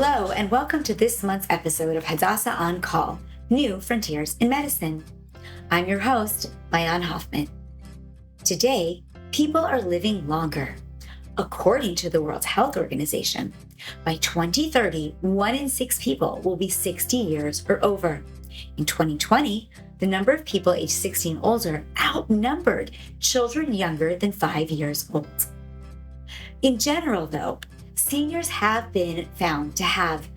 Hello, and welcome to this month's episode of Hadassah On Call, New Frontiers in Medicine. I'm your host, Mayan Hoffman. Today, people are living longer. According to the World Health Organization, by 2030, 1 in 6 people will be 60 years or over. In 2020, the number of people aged 60 and older outnumbered children younger than 5 years old. In general, though, seniors have been found to have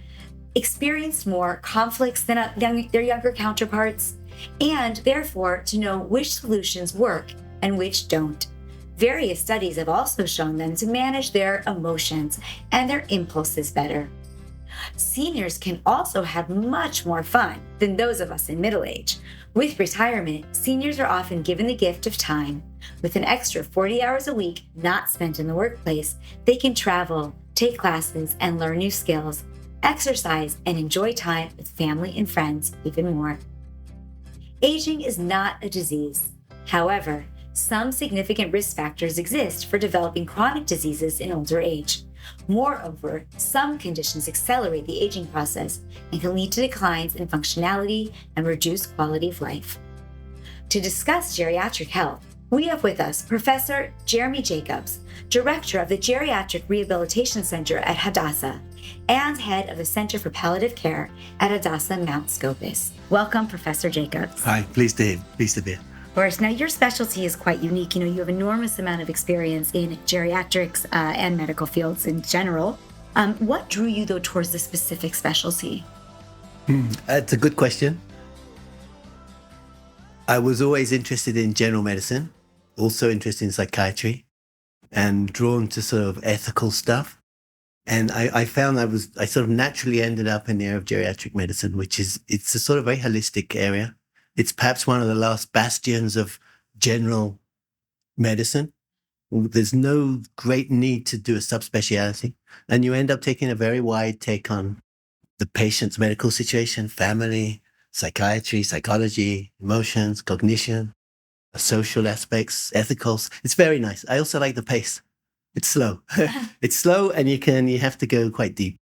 experienced more conflicts than their younger counterparts, and therefore to know which solutions work and which don't. Various studies have also shown them to manage their emotions and their impulses better. Seniors can also have much more fun than those of us in middle age. With retirement, seniors are often given the gift of time. With an extra 40 hours a week not spent in the workplace, they can travel, take classes, and learn new skills, exercise, and enjoy time with family and friends even more. Aging is not a disease. However, some significant risk factors exist for developing chronic diseases in older age. Moreover, some conditions accelerate the aging process and can lead to declines in functionality and reduced quality of life. To discuss geriatric health, we have with us Professor Jeremy Jacobs, Director of the Geriatric Rehabilitation Center at Hadassah and Head of the Center for Palliative Care at Hadassah Mount Scopus. Welcome, Professor Jacobs. Hi, pleased to be here. Of course. Now, your specialty is quite unique. You have enormous amount of experience in geriatrics and medical fields in general. What drew you, though, towards this specific specialty? That's a good question. I was always interested in general medicine, also interested in psychiatry, and drawn to sort of ethical stuff. And I found I sort of naturally ended up in the area of geriatric medicine, it's a sort of very holistic area. It's perhaps one of the last bastions of general medicine. There's no great need to do a subspecialty. And you end up taking a very wide take on the patient's medical situation, family, psychiatry, psychology, emotions, cognition, social aspects, ethicals. It's very nice. I also like the pace. It's slow. It's slow, and you have to go quite deep.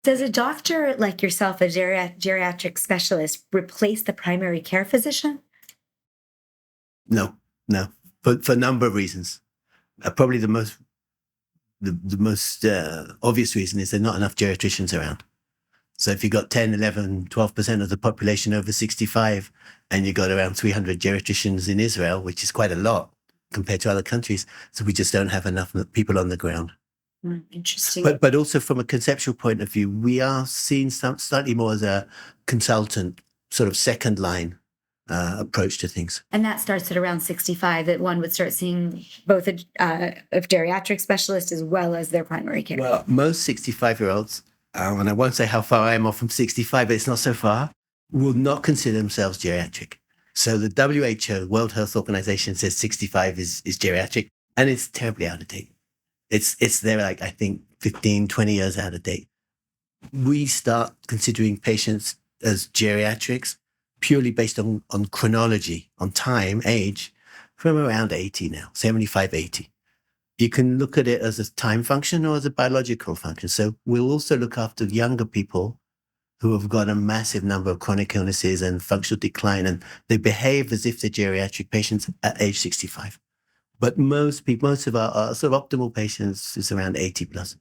Does a doctor like yourself, a geriatric specialist, replace the primary care physician? No. For a number of reasons. Probably the most obvious reason is there are not enough geriatricians around. So if you've got 10, 11, 12% of the population over 65, and you've got around 300 geriatricians in Israel, which is quite a lot compared to other countries, so we just don't have enough people on the ground. Interesting. But also from a conceptual point of view, we are seen slightly more as a consultant, sort of second line approach to things. And that starts at around 65, that one would start seeing both a geriatric specialist as well as their primary care. Well, most 65-year-olds, and I won't say how far I am off from 65, but it's not so far, will not consider themselves geriatric. So the WHO, World Health Organization, says 65 is geriatric, and it's terribly out of date. It's there, like, I think 15, 20 years out of date. We start considering patients as geriatrics purely based on chronology, on time, age, from around 80 now, 75, 80. You can look at it as a time function or as a biological function. So we'll also look after younger people who have got a massive number of chronic illnesses and functional decline, and they behave as if they're geriatric patients at age 65. But most of our sort of optimal patients is around 80 plus.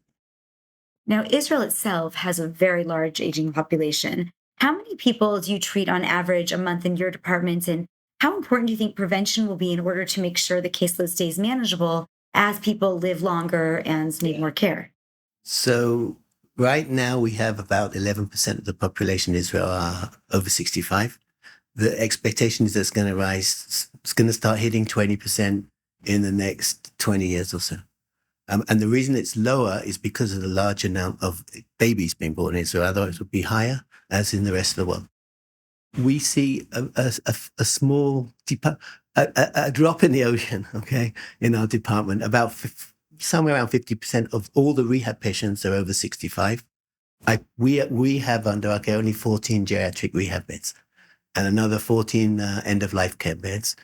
Now, Israel itself has a very large aging population. How many people do you treat on average a month in your department? And how important do you think prevention will be in order to make sure the caseload stays manageable as people live longer and need more care? So right now we have about 11% of the population in Israel are over 65. The expectation is that it's going to rise. It's going to start hitting 20% in the next 20 years or so. And the reason it's lower is because of the large amount of babies being born in Israel. Otherwise it would be higher, as in the rest of the world. We see a small, a drop in the ocean, okay, in our department. About somewhere around 50% of all the rehab patients are over 65. We have under our care only 14 geriatric rehab beds and another 14 end-of-life care beds.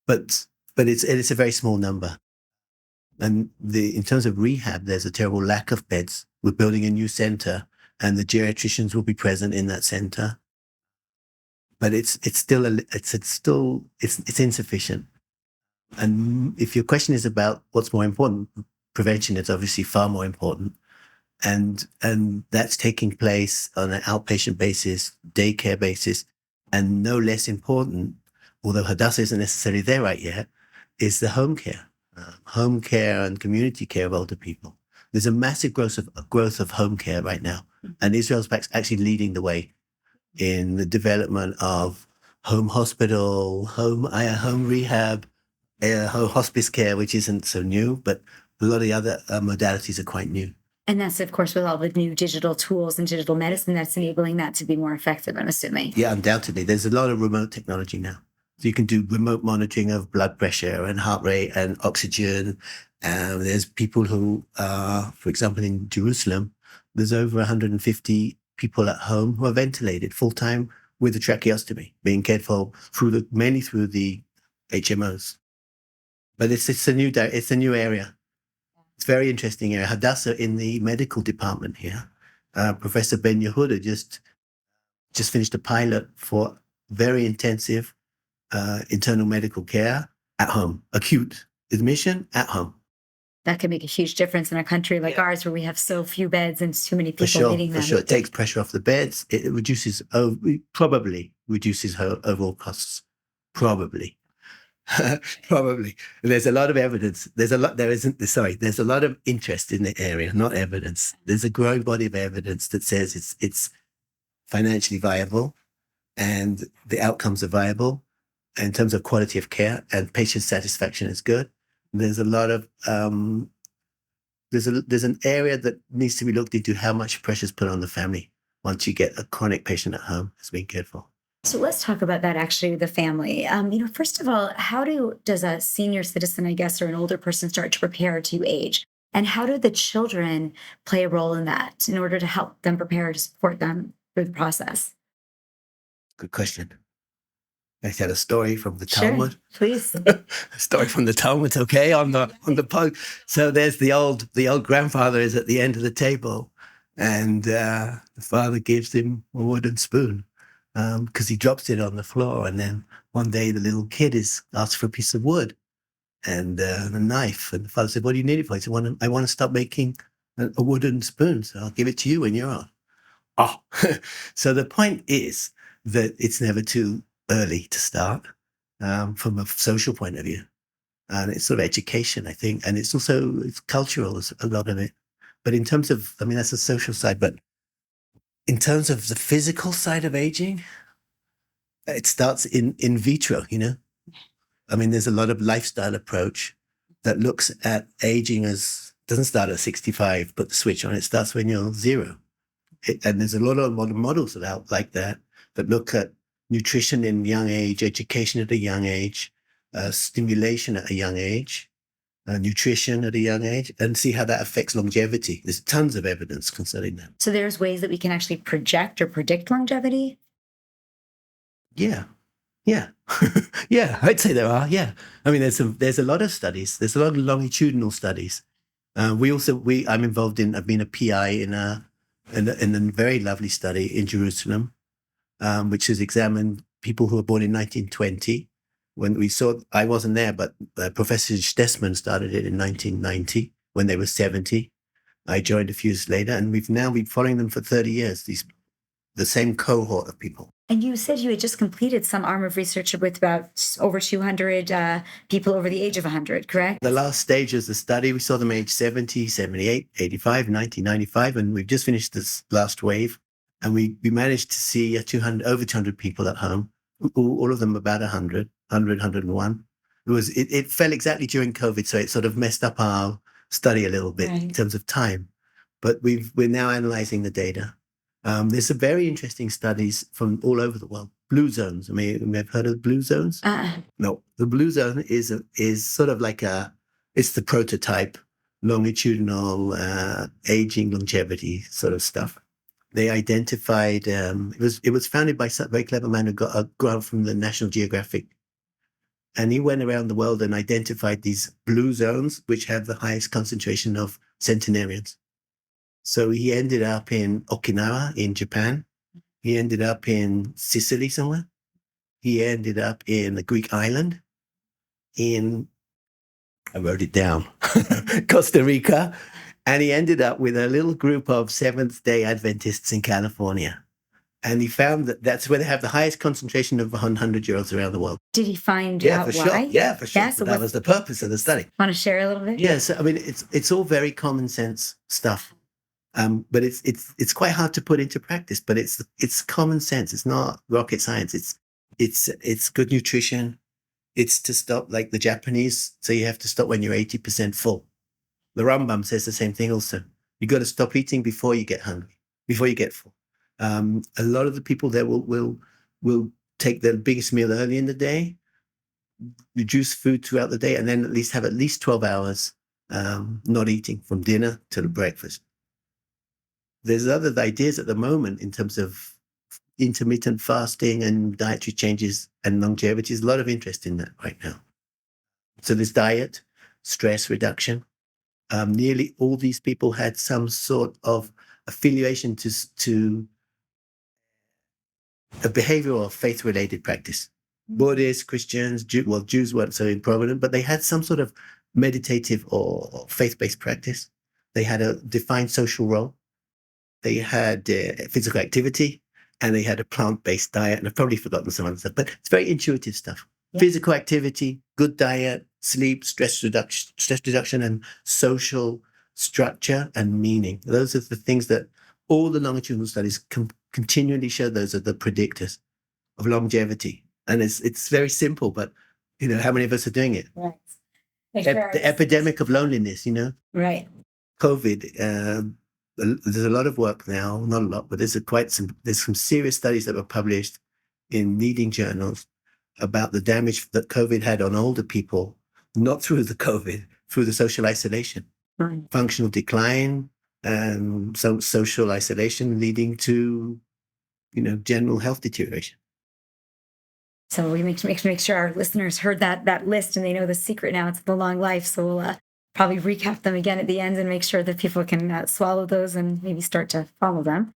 But it's a very small number. And in terms of rehab, there's a terrible lack of beds. We're building a new center, and the geriatricians will be present in that center. But it's insufficient. And if your question is about what's more important, prevention is obviously far more important. And that's taking place on an outpatient basis, daycare basis, and no less important, although Hadassah isn't necessarily there right yet, is the home care and community care of older people. There's a massive growth of home care right now, and Israel's actually leading the way in the development of home hospital, home rehab, home hospice care, which isn't so new, but a lot of the other modalities are quite new. And that's, of course, with all the new digital tools and digital medicine that's enabling that to be more effective, I'm assuming. Yeah, undoubtedly. There's a lot of remote technology now. So you can do remote monitoring of blood pressure and heart rate and oxygen. There's people who, for example, in Jerusalem, there's over 150 people at home who are ventilated full-time with a tracheostomy, being cared for mainly through the HMOs. But it's a new area. It's a very interesting area. Hadassah in the medical department here, Professor Ben Yehuda just finished a pilot for very intensive internal medical care at home, acute admission at home. That can make a huge difference in a country like ours where we have so few beds and too many people needing them. For sure. It takes pressure off the beds. It probably reduces overall costs. Probably. Probably. There's a lot of evidence. There's a lot of interest in the area, not evidence. There's a growing body of evidence that says it's financially viable and the outcomes are viable in terms of quality of care, and patient satisfaction is good. There's a lot of there's an area that needs to be looked into, how much pressure is put on the family once you get a chronic patient at home that's being cared for. So let's talk about that, actually, the family. First of all, how does a senior citizen, I guess, or an older person start to prepare to age? And how do the children play a role in that in order to help them prepare, to support them through the process? Good question. I had a story from the Sure, Talmud. please. A story from the Talmud, okay, on the pod. So there's the old grandfather is at the end of the table, and the father gives him a wooden spoon because he drops it on the floor. And then one day the little kid is asked for a piece of wood and a knife, and the father said, "What do you need it for?" He said, "I want to stop making a wooden spoon, so I'll give it to you when you're on." Oh, so the point is that it's never too early to start from a social point of view. And it's sort of education, I think. And it's cultural, a lot of it. But in terms of, that's the social side, but in terms of the physical side of aging, it starts in vitro, there's a lot of lifestyle approach that looks at aging doesn't start at 65, put the switch on, it starts when you're 0. And there's a lot of models like that look at nutrition in young age, education at a young age, stimulation at a young age, nutrition at a young age, and see how that affects longevity. There's tons of evidence concerning that. So there's ways that we can actually project or predict longevity? Yeah. Yeah. I'd say there are. Yeah. There's a lot of studies. There's a lot of longitudinal studies. I'm involved I've been a PI in a very lovely study in Jerusalem, which has examined people who were born in 1920. I wasn't there, but Professor Stessman started it in 1990 when they were 70. I joined a few years later, and we've now been following them for 30 years, the same cohort of people. And you said you had just completed some arm of research with about over 200 people over the age of 100, correct? The last stage of the study, we saw them age 70, 78, 85, 90, 95, and we've just finished this last wave. And we managed to see over 200 people at home, all of them about 100, 101. It fell exactly during COVID, so it sort of messed up our study a little bit in terms of time. But we're now analyzing the data. There's some very interesting studies from all over the world. Blue zones. You have heard of blue zones? No, the blue zone is sort of like it's the prototype longitudinal aging longevity sort of stuff. They identified, it was founded by a very clever man who got a grant from the National Geographic And he went around the world and identified these blue zones, which have the highest concentration of centenarians. So he ended up in Okinawa in Japan. He ended up in Sicily somewhere. He ended up in a Greek island I wrote it down, Costa Rica. And he ended up with a little group of Seventh-day Adventists in California. And he found that that's where they have the highest concentration of 100-year-olds around the world. Did he find Yeah, out for why? sure. Yeah, for sure. Yeah, so That was the purpose of the study. Want to share a little bit? Yeah, so I mean, it's all very common sense stuff, but it's quite hard to put into practice. But it's common sense. It's not rocket science. It's good nutrition. It's to stop like the Japanese. So you have to stop when you're 80% full. The Rambam says the same thing also. You got to stop eating before you get hungry, before you get full. A lot of the people there will take their biggest meal early in the day, reduce food throughout the day, and then have at least 12 hours not eating from dinner to the breakfast. There's other ideas at the moment in terms of intermittent fasting and dietary changes and longevity. There's a lot of interest in that right now. So there's diet, stress reduction. Nearly all these people had some sort of affiliation to a behavioral or faith-related practice. Buddhists, Christians, Jews weren't so prominent, but they had some sort of meditative or faith-based practice. They had a defined social role. They had physical activity, and they had a plant-based diet. And I've probably forgotten some other stuff, but it's very intuitive stuff. Yeah. Physical activity, good diet, sleep, stress reduction, and social structure and meaning. Those are the things that all the longitudinal studies continually show. Those are the predictors of longevity. And it's very simple, but how many of us are doing it? Right. The epidemic of loneliness, Right. COVID. There's a lot of work now, not a lot, but there's some serious studies that were published in leading journals about the damage that COVID had on older people, not through the COVID, through the social isolation, right. Functional decline, and social isolation leading to, general health deterioration. So we make sure our listeners heard that list and they know the secret now. It's the long life. So we'll probably recap them again at the end and make sure that people can swallow those and maybe start to follow them.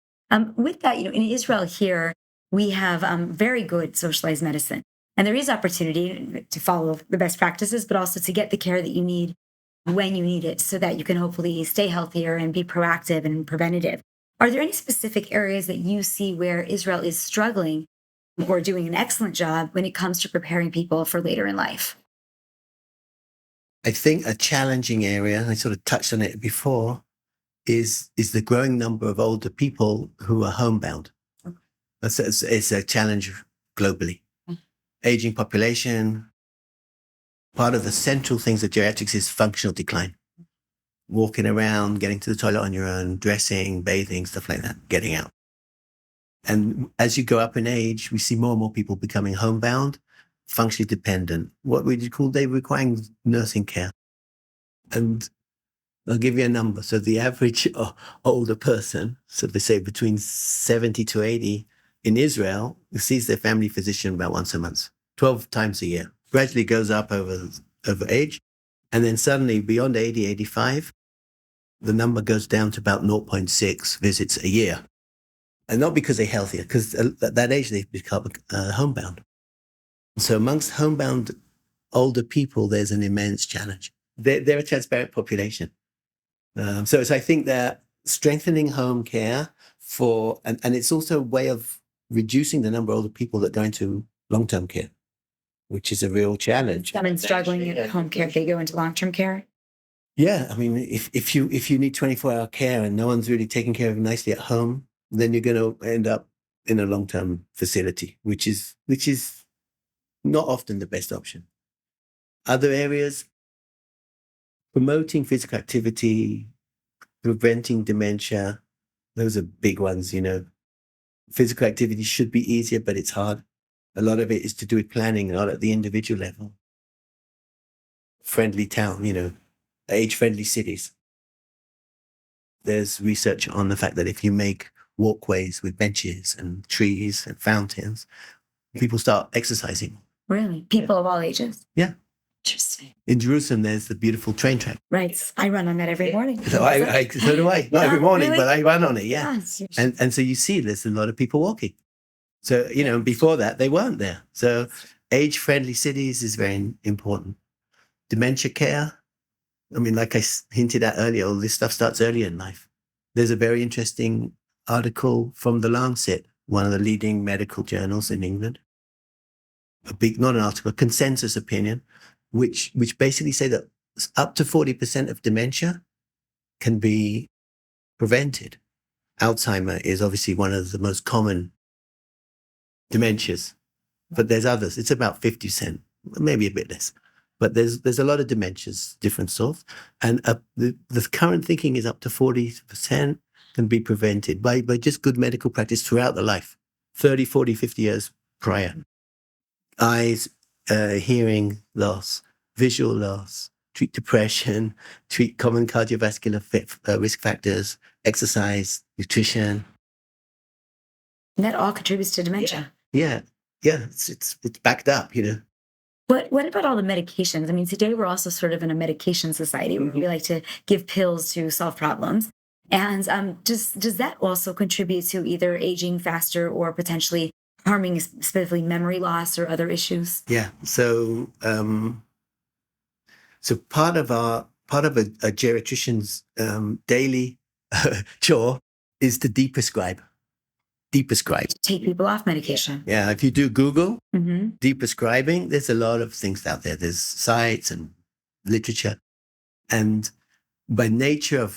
With that, in Israel here, we have very good socialized medicine. And there is opportunity to follow the best practices, but also to get the care that you need when you need it so that you can hopefully stay healthier and be proactive and preventative. Are there any specific areas that you see where Israel is struggling or doing an excellent job when it comes to preparing people for later in life? I think a challenging area, I sort of touched on it before, is the growing number of older people who are homebound. It's a challenge globally. Aging population. Part of the central things of geriatrics is functional decline. Walking around, getting to the toilet on your own, dressing, bathing, stuff like that, getting out. And as you go up in age, we see more and more people becoming homebound, functionally dependent. What would you call they requiring nursing care? And I'll give you a number. So the average older person, so they say between 70 to 80 in Israel, sees their family physician about once a month, 12 times a year. Gradually goes up over age. And then suddenly beyond 80, 85, the number goes down to about 0.6 visits a year. And not because they're healthier, because at that age they become homebound. So amongst homebound older people, there's an immense challenge. They're a transparent population. So I think that strengthening home care and it's also a way of reducing the number of older people that go into long-term care, which is a real challenge. Someone struggling at home care, they go into long-term care? Yeah. I mean, if you need 24-hour care and no one's really taking care of you nicely at home, then you're going to end up in a long-term facility, which is not often the best option. Other areas, promoting physical activity, preventing dementia, those are big ones, Physical activity should be easier, but it's hard. A lot of it is to do with planning, not at the individual level. Friendly town, age-friendly cities. There's research on the fact that if you make walkways with benches and trees and fountains, people start exercising. Really? People of all ages? Yeah. Interesting. In Jerusalem, there's the beautiful train track. Right. I run on that every morning. So so do I. Not every morning, really? but I run on it, yeah. Ah, And so you see there's a lot of people walking. So, before that, they weren't there. So age-friendly cities is very important. Dementia care. I mean, like I hinted at earlier, all this stuff starts early in life. There's a very interesting article from The Lancet, one of the leading medical journals in England. Not an article, a consensus opinion, which basically say that up to 40% of dementia can be prevented. Alzheimer is obviously one of the most common dementias, but there's others. It's about 50%, maybe a bit less. But there's a lot of dementias, different sorts. And the current thinking is up to 40% can be prevented by just good medical practice throughout the life, 30, 40, 50 years prior. Eyes, hearing loss, visual loss, treat depression, treat common cardiovascular risk factors, exercise, nutrition. And that all contributes to dementia. Yeah. It's backed up, But what about all the medications? I mean, today we're also sort of in a medication society where we like to give pills to solve problems. And does that also contribute to either aging faster or potentially harming specifically memory loss or other issues? Yeah. So part of a geriatrician's daily chore is to deprescribe. Take people off medication. Yeah. If you do Google Mm-hmm. deprescribing, there's a lot of things out there. There's sites and literature. And by nature of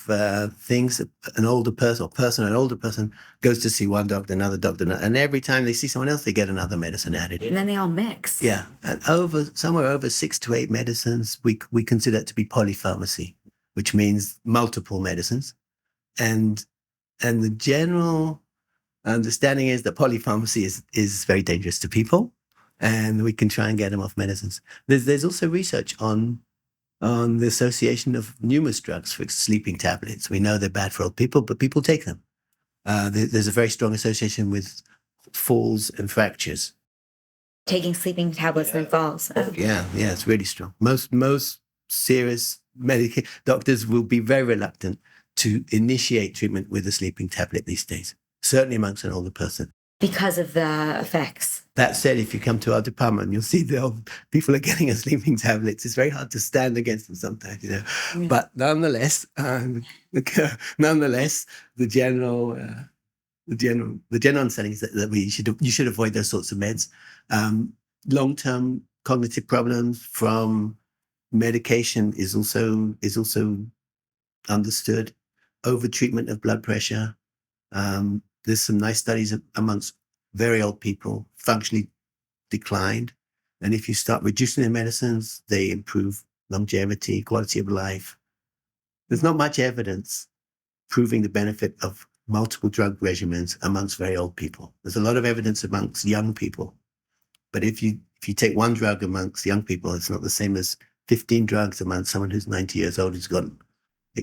things, an older person goes to see one doctor, another doctor, and every time they see someone else, they get another medicine added. And then they all mix. Yeah, and somewhere over 6 to 8 medicines, we consider it to be polypharmacy, which means multiple medicines, and the general understanding is that polypharmacy is very dangerous to people, and we can try and get them off medicines. There's also research on the association of numerous drugs for sleeping tablets. We know they're bad for old people, but people take them. There's a very strong association with falls and fractures. Taking sleeping tablets and falls. Oh. Yeah, it's really strong. Most serious doctors will be very reluctant to initiate treatment with a sleeping tablet these days, certainly amongst an older person. Because of the effects. That said, if you come to our department, you'll see people are getting sleeping tablets. It's very hard to stand against them sometimes, Yeah. But nonetheless, the general understanding is that you should avoid those sorts of meds. Long-term cognitive problems from medication is also understood. Over-treatment of blood pressure. There's some nice studies amongst very old people, functionally declined. And if you start reducing their medicines, they improve longevity, quality of life. There's not much evidence proving the benefit of multiple drug regimens amongst very old people. There's a lot of evidence amongst young people. But if you take one drug amongst young people, it's not the same as 15 drugs amongst someone who's 90 years old who's got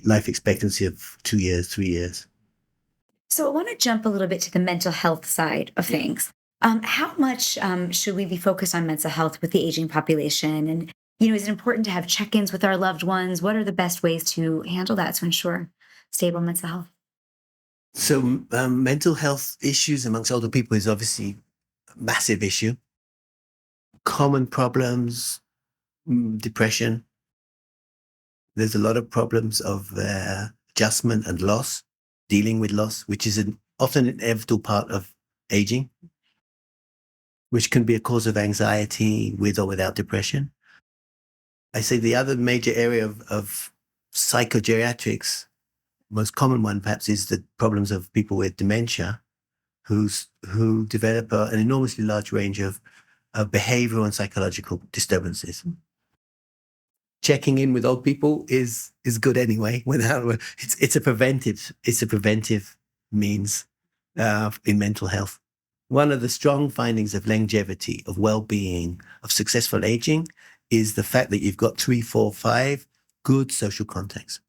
life expectancy of 2 years, 3 years. So I want to jump a little bit to the mental health side of things. How much should we be focused on mental health with the aging population? And, is it important to have check-ins with our loved ones? What are the best ways to handle that to ensure stable mental health? So mental health issues amongst older people is obviously a massive issue. Common problems, depression. There's a lot of problems of adjustment and loss, dealing with loss, which is often an inevitable part of aging, which can be a cause of anxiety with or without depression. I say the other major area of psychogeriatrics, most common one perhaps, is the problems of people with dementia who develop an enormously large range of behavioral and psychological disturbances. Checking in with old people is good anyway. It's a preventive means in mental health. One of the strong findings of longevity, of well-being, of successful aging is the fact that you've got 3, 4, 5 good social contacts.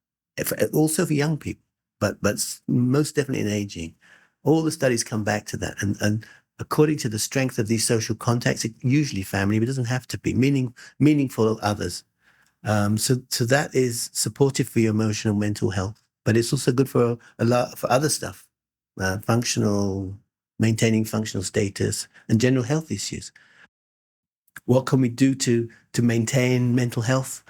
Also for young people, but most definitely in aging. All the studies come back to that. And according to the strength of these social contacts, usually family, but it doesn't have to be meaningful others. So that is supportive for your emotional, mental health, but it's also good for a lot for other stuff, maintaining functional status and general health issues. What can we do to maintain mental health?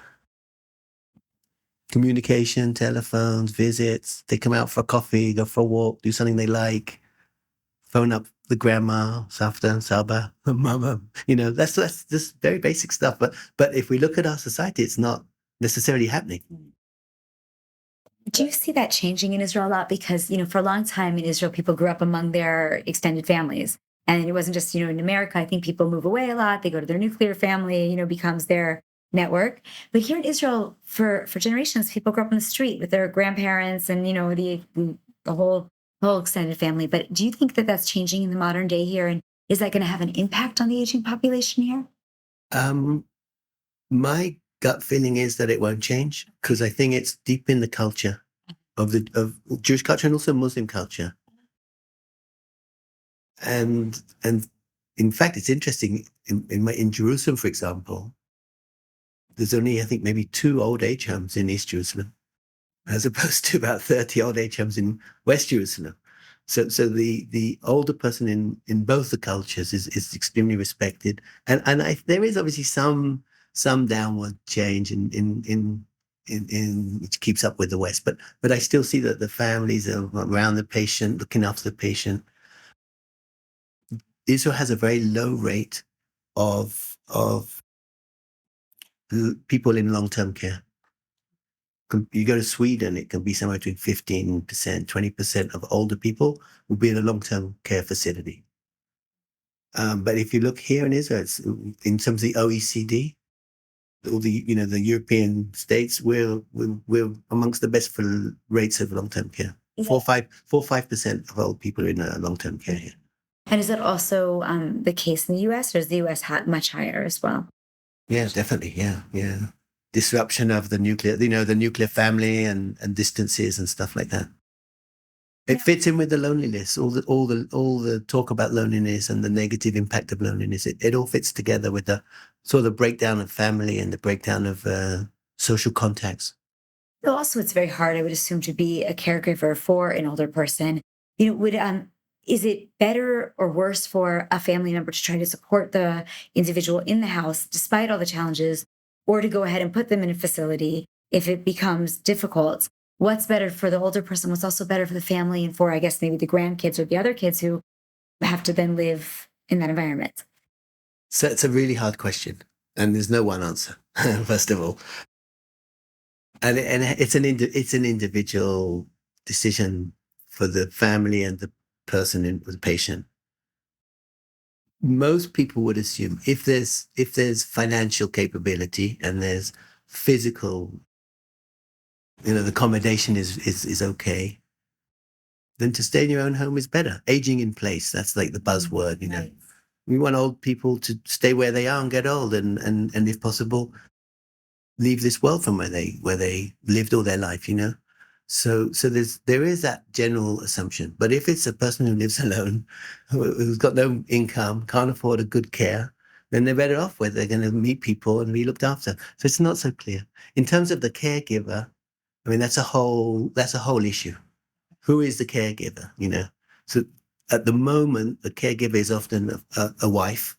Communication, telephones, visits. They come out for coffee, go for a walk, do something they like. Phone up the grandma, Safta, Saba, Mama. That's just very basic stuff. But if we look at our society, it's not necessarily happening. Do you see that changing in Israel a lot? Because, for a long time in Israel, people grew up among their extended families. And it wasn't just, in America, I think people move away a lot. They go to their nuclear family, becomes their network. But here in Israel, for generations, people grew up on the street with their grandparents and, the whole extended family. But do you think that that's changing in the modern day here? And is that going to have an impact on the aging population here? My gut feeling is that it won't change because I think it's deep in the culture of Jewish culture and also Muslim culture. And in fact, it's interesting in Jerusalem, for example, there's only, I think, maybe 2 old age homes in East Jerusalem, as opposed to about 30 old age homes in West Jerusalem. So the older person in both the cultures is extremely respected, and there is obviously some downward change in which keeps up with the West, but I still see that the families are around the patient, looking after the patient. Israel has a very low rate of people in long-term care. You go to Sweden, it can be somewhere between 15%, 20% of older people will be in a long-term care facility. But if you look here in Israel, it's, in terms of the OECD, all the the European states, we're amongst the best for rates of long-term care. 4-5% of old people are in long-term care here. And is that also the case in the U.S., or is the U.S. much higher as well? Yeah, definitely. Yeah. Disruption of the nuclear family and distances and stuff like that. It fits in with the loneliness, all the talk about loneliness and the negative impact of loneliness. It all fits together with the sort of breakdown of family and the breakdown of social contacts. Also, it's very hard, I would assume, to be a caregiver for an older person. Is it better or worse for a family member to try to support the individual in the house despite all the challenges, or to go ahead and put them in a facility if it becomes difficult? What's better for the older person? What's also better for the family and for, I guess, maybe the grandkids or the other kids who have to then live in that environment? So it's a really hard question, and there's no one answer, first of all. And it's an individual decision for the family and the person and the patient. Most people would assume if there's financial capability and there's physical, the accommodation is okay, then to stay in your own home is better. Aging in place, that's like the buzzword, Right. We want old people to stay where they are and get old and if possible, leave this world from where they lived all their life, So there is that general assumption. But if it's a person who lives alone, who's got no income, can't afford a good care, then they're better off where they're going to meet people and be looked after. So it's not so clear. In terms of the caregiver, I mean, that's a whole issue. Who is the caregiver, So at the moment, the caregiver is often a wife,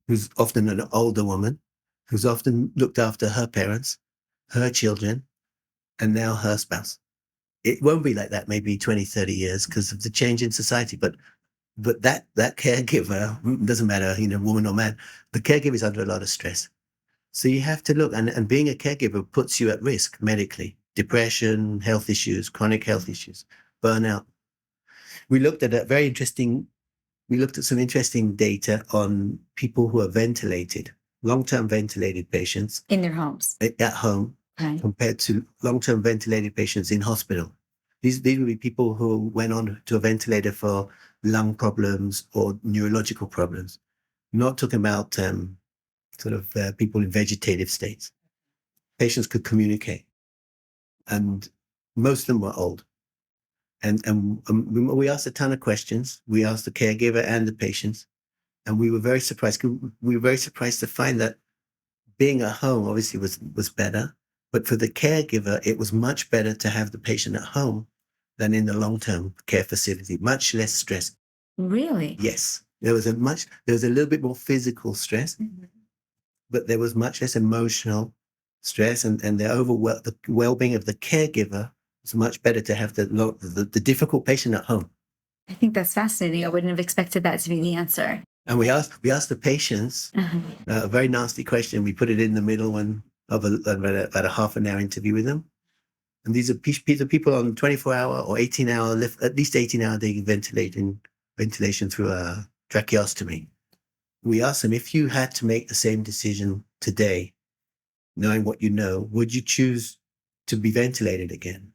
who's often an older woman, who's often looked after her parents, her children, and now her spouse. It won't be like that maybe 20, 30 years because of the change in society. But that caregiver, doesn't matter, woman or man, the caregiver is under a lot of stress. So you have to look, and being a caregiver puts you at risk medically, depression, health issues, chronic health issues, burnout. We looked at some interesting data on people who are ventilated, long-term ventilated patients. In their homes. At home. Okay. Compared to long-term ventilated patients in hospital. These would be people who went on to a ventilator for lung problems or neurological problems. Not talking about people in vegetative states. Patients could communicate. And most of them were old. And we asked a ton of questions. We asked the caregiver and the patients, and we were very surprised. We were very surprised to find that being at home obviously was better, but for the caregiver, it was much better to have the patient at home than in the long-term care facility. Much less stress. Really? Yes, there was a little bit more physical stress, but there was much less emotional stress, and the well-being of the caregiver was much better to have the difficult patient at home. I think that's fascinating. I wouldn't have expected that to be the answer. And we asked the patients a very nasty question. We put it in the middle of about a half an hour interview with them. And these are people on 24-hour or 18-hour, at least 18-hour day ventilation through a tracheostomy. We asked them, if you had to make the same decision today, knowing what you know, would you choose to be ventilated again?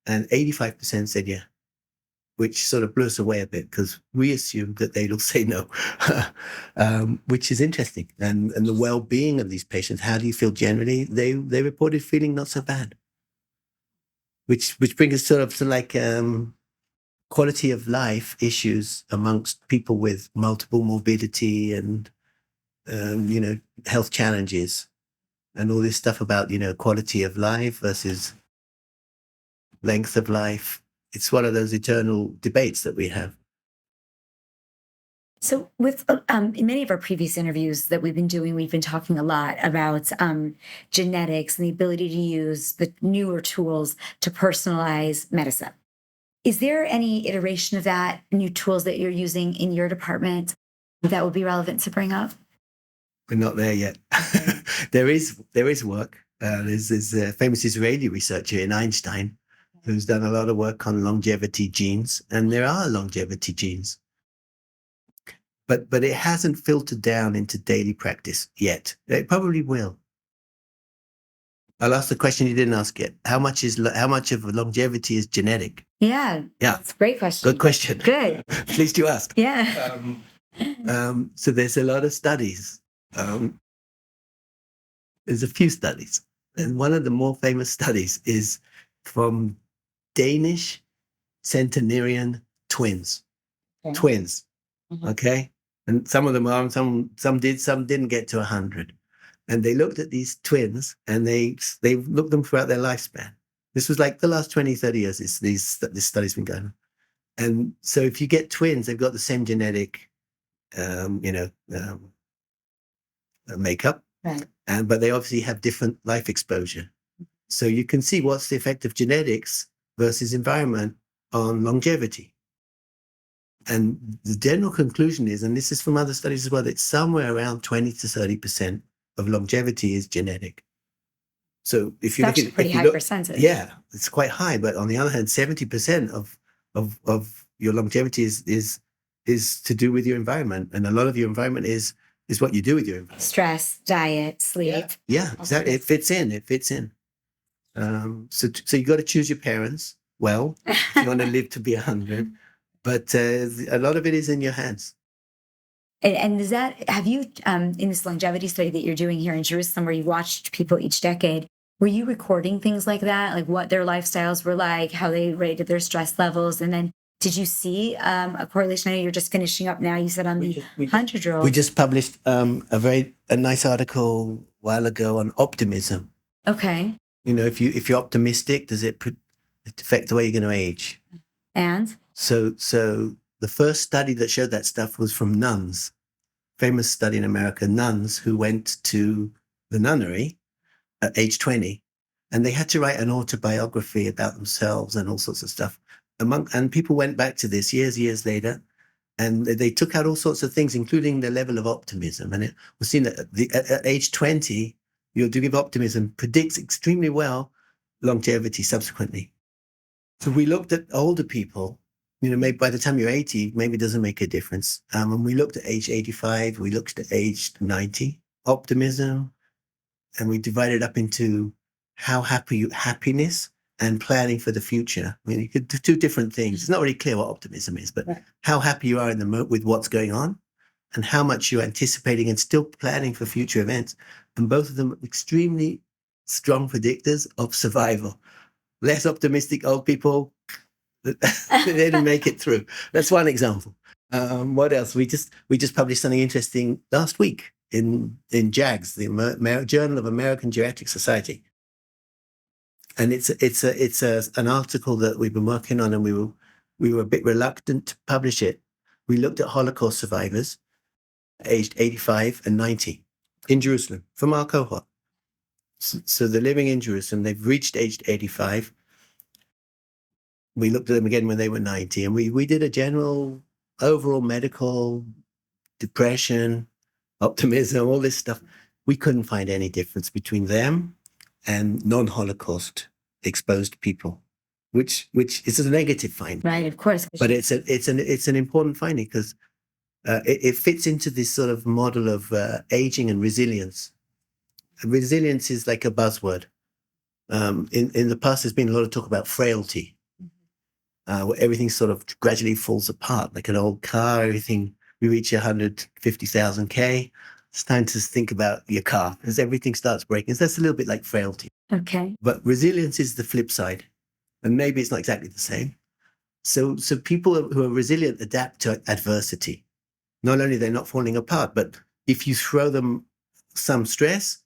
And 85% said yeah, which sort of blew us away a bit because we assumed that they'd all say no, which is interesting. And the well-being of these patients, how do you feel generally? They reported feeling not so bad, which brings us sort of to like quality of life issues amongst people with multiple morbidity and health challenges, and all this stuff about quality of life versus length of life. It's one of those eternal debates that we have. So, with in many of our previous interviews that we've been doing, we've been talking a lot about genetics and the ability to use the newer tools to personalize medicine. Is there any iteration of that, new tools that you're using in your department that would be relevant to bring up? We're not there yet. There is work. There's a famous Israeli researcher in Einstein who's done a lot of work on longevity genes, and there are longevity genes. But it hasn't filtered down into daily practice yet. It probably will. I'll ask the question you didn't ask yet. How much of longevity is genetic? Yeah. That's a great question. Good question. Good. Pleased you asked. Yeah. So there's a lot of studies. There's a few studies. And one of the more famous studies is from Danish centenarian twins. Okay. Twins. Mhm. Okay. And some of them are, some did, some didn't get to 100. And they looked at these twins and they looked them throughout their lifespan. This was like the last 20, 30 years, this study's been going on. And so if you get twins, they've got the same genetic, makeup, Right. but they obviously have different life exposure. So you can see what's the effect of genetics versus environment on longevity. And the general conclusion is, and this is from other studies as well, that somewhere around 20 to 30% of longevity is genetic. So if you look at pretty high percentage. Yeah, it's quite high. But on the other hand, 70% of your longevity is to do with your environment, and a lot of your environment is what you do with your environment. Stress, diet, sleep. Yeah, exactly. It fits in. So you got to choose your parents well if you want to live to be 100. But a lot of it is in your hands. And is that, have you, in this longevity study that you're doing here in Jerusalem, where you watched people each decade, were you recording things like that? Like what their lifestyles were like, how they rated their stress levels? And then did you see a correlation? I know you're just finishing up now. You said on the 100-year-old. We just published a nice article a while ago on optimism. Okay. If you're optimistic, does it affect the way you're going to age? And? So the first study that showed that stuff was from nuns, famous study in America, nuns who went to the nunnery at age 20, and they had to write an autobiography about themselves and all sorts of stuff. And people went back to this years later, and they took out all sorts of things, including the level of optimism. And it was seen that at age 20, your degree of optimism predicts extremely well longevity subsequently. So we looked at older people. Maybe by the time you're 80, maybe it doesn't make a difference. And we looked at age 85, we looked at age 90, optimism, and we divided up into happiness and planning for the future. You could do two different things. It's not really clear what optimism is, but how happy you are in the moment with what's going on, and how much you're anticipating and still planning for future events. And both of them are extremely strong predictors of survival. Less optimistic old people, They didn't make it through. That's one example. What else? We just published something interesting last week in JAGS, the Journal of American Geriatric Society, and it's an article that we've been working on, and we were a bit reluctant to publish it. We looked at Holocaust survivors aged 85 and 90 in Jerusalem from our cohort. So they're living in Jerusalem. They've reached aged 85. We looked at them again when they were 90, and we did a general overall medical, depression, optimism, all this stuff. We couldn't find any difference between them and non-Holocaust exposed people, which is a negative finding. Right, of course. But it's an important finding because it fits into this sort of model of aging and resilience. Resilience is like a buzzword. In the past, there's been a lot of talk about frailty. Where everything sort of gradually falls apart, like an old car. Everything, we reach 150,000 K. It's time to think about your car because everything starts breaking. So that's a little bit like frailty. Okay. But resilience is the flip side, and maybe it's not exactly the same. So people who are resilient adapt to adversity. Not only they're not falling apart, but if you throw them some stress,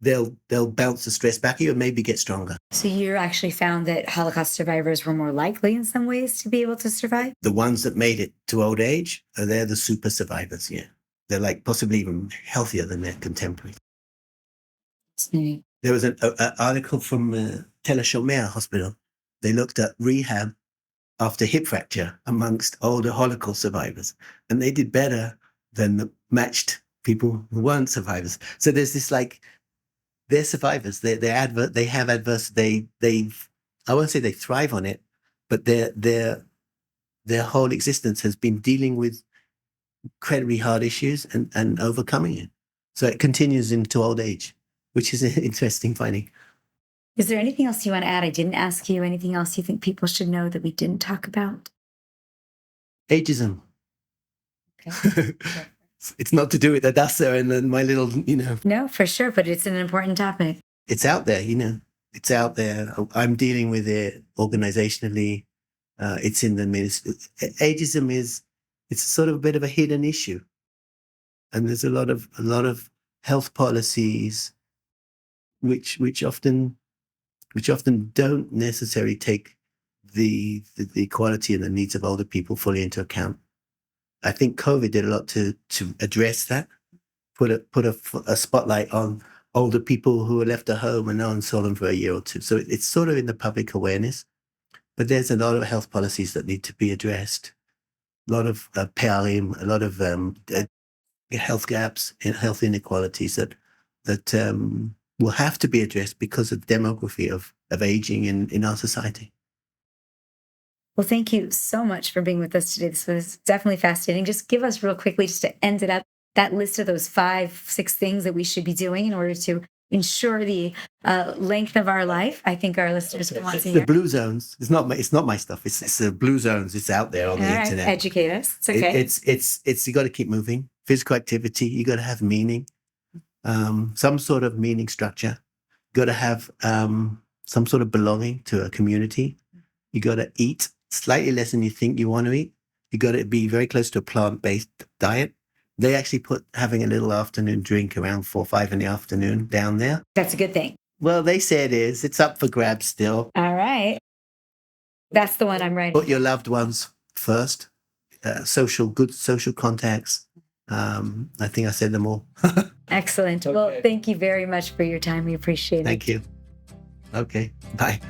they'll bounce the stress back at you and maybe get stronger. So you actually found that Holocaust survivors were more likely in some ways to be able to survive? The ones that made it to old age, they're the super survivors, yeah. They're like possibly even healthier than their contemporaries. There was an article from Tel HaShomer Hospital. They looked at rehab after hip fracture amongst older Holocaust survivors, and they did better than the matched people who weren't survivors. So there's this like, they're survivors. They have adverse. They I won't say they thrive on it, but their whole existence has been dealing with incredibly hard issues and overcoming it. So it continues into old age, which is an interesting finding. Is there anything else you want to add? I didn't ask you. Anything else you think people should know that we didn't talk about? Ageism. Okay. It's not to do with Hadassah and then my little, No, for sure, but it's an important topic. It's out there, It's out there. I'm dealing with it organizationally. It's in the ministry. Ageism it's sort of a bit of a hidden issue. And there's a lot of health policies which often don't necessarily take the equality and the needs of older people fully into account. I think COVID did a lot to address that, put a spotlight on older people who were left at home and no one saw them for a year or two. So it's sort of in the public awareness, but there's a lot of health policies that need to be addressed. A lot of parim, a lot of health gaps, health inequalities that will have to be addressed because of the demography of aging in our society. Well, thank you so much for being with us today. This was definitely fascinating. Just give us real quickly, just to end it up, that list of those 5-6 things that we should be doing in order to ensure the length of our life. I think our listeners want to hear. The blue zones. It's not my stuff. It's the blue zones. It's out there on the internet. Educate us. It's okay. It's you got to keep moving. Physical activity. You got to have meaning. Some sort of meaning structure. You got to have some sort of belonging to a community. You got to eat slightly less than you think you want to eat. You got to be very close to a plant-based diet. They actually put having a little afternoon drink around 4 or 5 in the afternoon down there. That's a good thing. Well, they say it is. It's up for grabs still. All right. That's the one I'm writing. Put your loved ones first. Good social contacts. I think I said them all. Excellent. Okay. Well, thank you very much for your time. We appreciate it. Thank you. Okay. Bye.